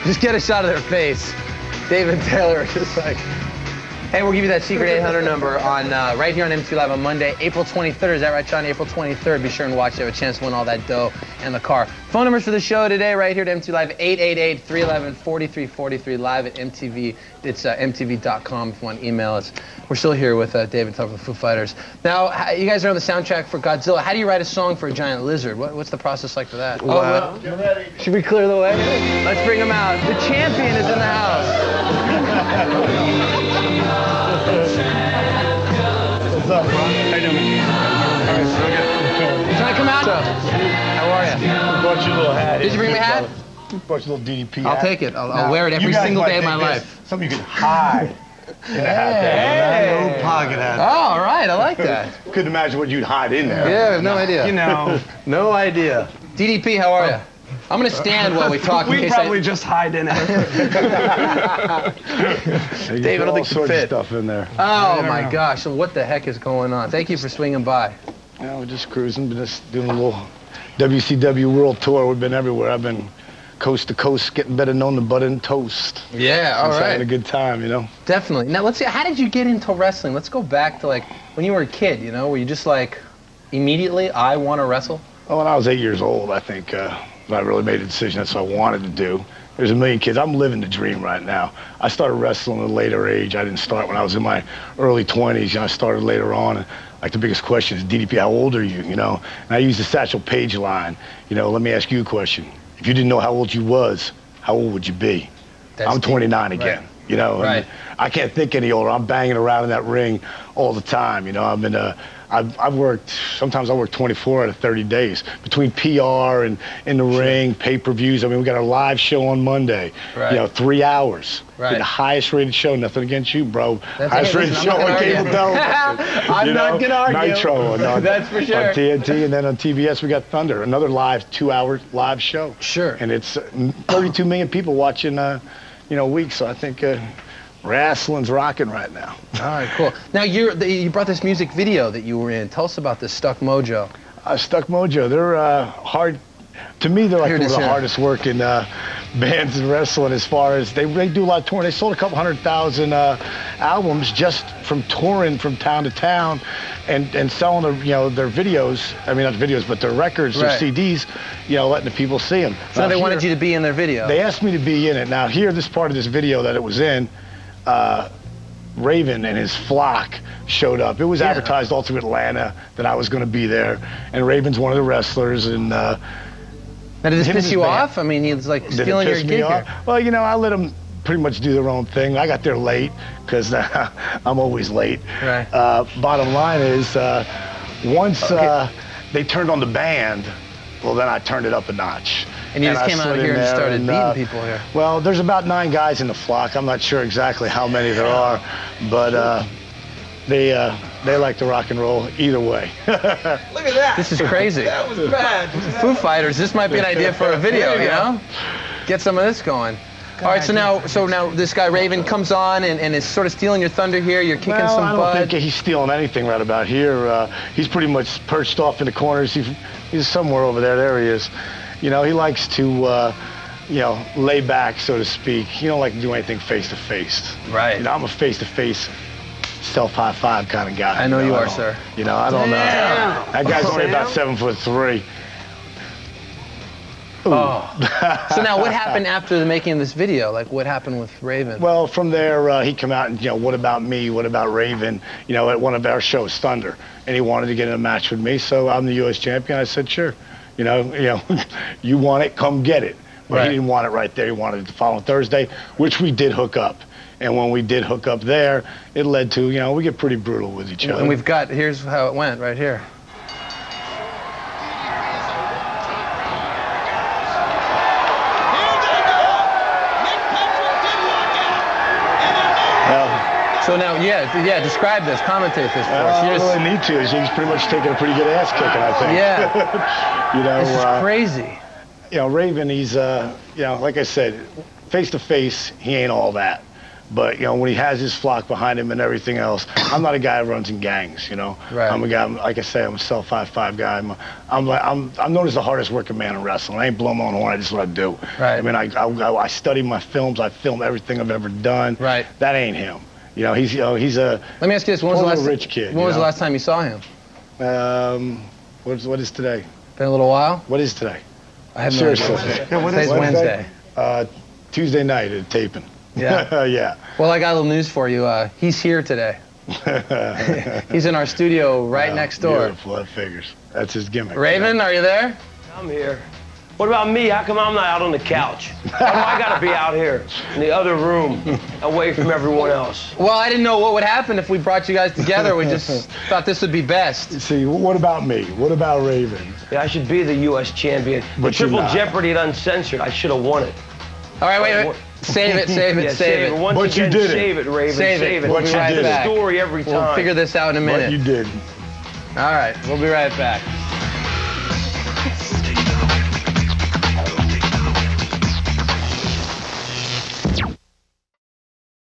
Just get a shot of their face. Dave and Taylor are just like, hey, we'll give you that secret 800 number on right here on MTV Live on Monday, April 23rd. Is that right, Sean? April 23rd. Be sure and watch. You have a chance to win all that dough and the car. Phone numbers for the show today, right here at MTV Live, 888-311-4343, live at MTV. It's MTV.com if you want to email us. We're still here with David Tucker from the Foo Fighters. Now, you guys are on the soundtrack for Godzilla. How do you write a song for a giant lizard? What's the process like for that? Wow. Oh, ready. Should we clear the way? Let's bring him out. The champion is in the house. What's up, bro? How you doing? All right, real good. Can I come out? How are you? Brought you a little hat. Did you bring me a hat? Brought you a little DDP hat. I'll take it. I'll wear it every single day of my life. Something you can hide in a hat there. Little pocket hat. Oh, all right. I like that. Couldn't imagine what you'd hide in there. Yeah, I have no idea. You know. No idea. DDP, how are you? I'm going to stand while we talk. We probably just hide in it. David, I don't think you fit. Stuff in there. Oh, my gosh. So what the heck is going on? Thank you for swinging by. Yeah, we're just cruising, just doing a little WCW World Tour. We've been everywhere. I've been coast to coast, getting better known than butter and toast. Yeah, all right. Having a good time, you know? Definitely. Now, let's see, how did you get into wrestling? Let's go back to, like, when you were a kid, you know? Were you just like, immediately, I want to wrestle? Well, when I was 8 years old, I think I really made a decision that's what I wanted to do. There's a million kids. I'm living the dream right now. I started wrestling at a later age. I didn't start when I was in my early 20s. I started later on. And, like, the biggest question is, DDP, how old are you, you know? And I use the Satchel Paige line. You know, let me ask you a question. If you didn't know how old you was, how old would you be? I'm 29 again, right. You know? Right. I can't think any older. I'm banging around in that ring all the time, you know? I've worked, sometimes I work 24 out of 30 days between PR and in the ring, pay-per-views. I mean, we got our live show on Monday, right. You know, 3 hours. Right. The highest rated show, nothing against you, bro. That's highest rated show on cable television. I'm not going to argue. Nitro. That's for sure. On TNT, and then on TBS we got Thunder, another live 2-hour live show. Sure. And it's 32 million people watching, you know, a week, so I think wrestling's rocking right now. All right, cool. Now, you brought this music video that you were in. Tell us about this, Stuck Mojo. Stuck Mojo, they're hard. To me, they're like one of the hardest working bands in wrestling as far as they do a lot of touring. They sold a couple 100,000 albums just from touring from town to town and selling their, you know, their videos. I mean, not videos, but their records, their CDs, you know, letting the people see them. So they wanted you to be in their video. They asked me to be in it. Now, here, this part of this video that it was in, Raven and his flock showed up. It was advertised all through Atlanta that I was going to be there. And Raven's one of the wrestlers. And now, did this piss you off? I mean, he's like stealing your gig here. Well, you know, I let them pretty much do their own thing. I got there late because I'm always late. Right. Bottom line is, once they turned on the band, well, then I turned it up a notch. And you just came out here and started beating people here. Well, there's about 9 guys in the flock. I'm not sure exactly how many there are, but they like to rock and roll either way. Look at that. This is crazy. That was bad. Foo Fighters, this might be an idea for a video, you know? Get some of this going. All right, so now this guy Raven comes on and is sort of stealing your thunder here. You're kicking some butt. I don't think he's stealing anything right about here. He's pretty much perched off in the corners. He's somewhere over there. There he is. You know, he likes to, you know, lay back, so to speak. He don't like to do anything face-to-face. Right. You know, I'm a face-to-face, self-high-five kind of guy. I know you are, sir. You know, I don't know. That guy's only about 7'3". Oh. So now, what happened after the making of this video? Like, what happened with Raven? Well, from there, he came out and, you know, what about me? What about Raven? You know, at one of our shows, Thunder, and he wanted to get in a match with me. So I'm the U.S. champion. I said, sure. You know, you want it, come get it. But he didn't want it right there. He wanted it the following Thursday, which we did hook up. And when we did hook up there, it led to, you know, we get pretty brutal with each other. And we've got, here's how it went right here. So now, describe this, commentate this for us. I don't really need to. He's pretty much taking a pretty good ass kicking, I think. Yeah. You know, this is crazy. You know, Raven, he's, you know, like I said, face to face, he ain't all that. But, you know, when he has his flock behind him and everything else, I'm not a guy who runs in gangs, you know. Right. I'm a guy, like I say, I'm a self-5'5" guy. I'm known as the hardest working man in wrestling. I ain't blowing my own horn, I just what I do. Right. I mean, I study my films, I film everything I've ever done. Right. That ain't him. You know, he's a Let me ask you this, when was the last rich kid. When was the last time you saw him? What is today? Been a little while? What is today? I have no Seriously. idea. Yeah, what is Today's Wednesday. Tuesday night at taping. Yeah. Yeah. Well, I got a little news for you. He's here today. He's in our studio right next door. Beautiful, that figures. That's his gimmick. Raven, are you there? I'm here. What about me? How come I'm not out on the couch? Why do I gotta be out here in the other room, away from everyone else? Well, I didn't know what would happen if we brought you guys together. We just thought this would be best. See, what about me? What about Raven? Yeah, I should be the U.S. champion. But you're Triple not. Jeopardy at Uncensored. I should have won it. All right, wait. Save it, save it, Yeah, save it. Once But you again, did it. save it, Raven. Save it. Save it. We'll be right Tell the back. story every time. We'll figure this out in a What minute. you did. All right, we'll be right back.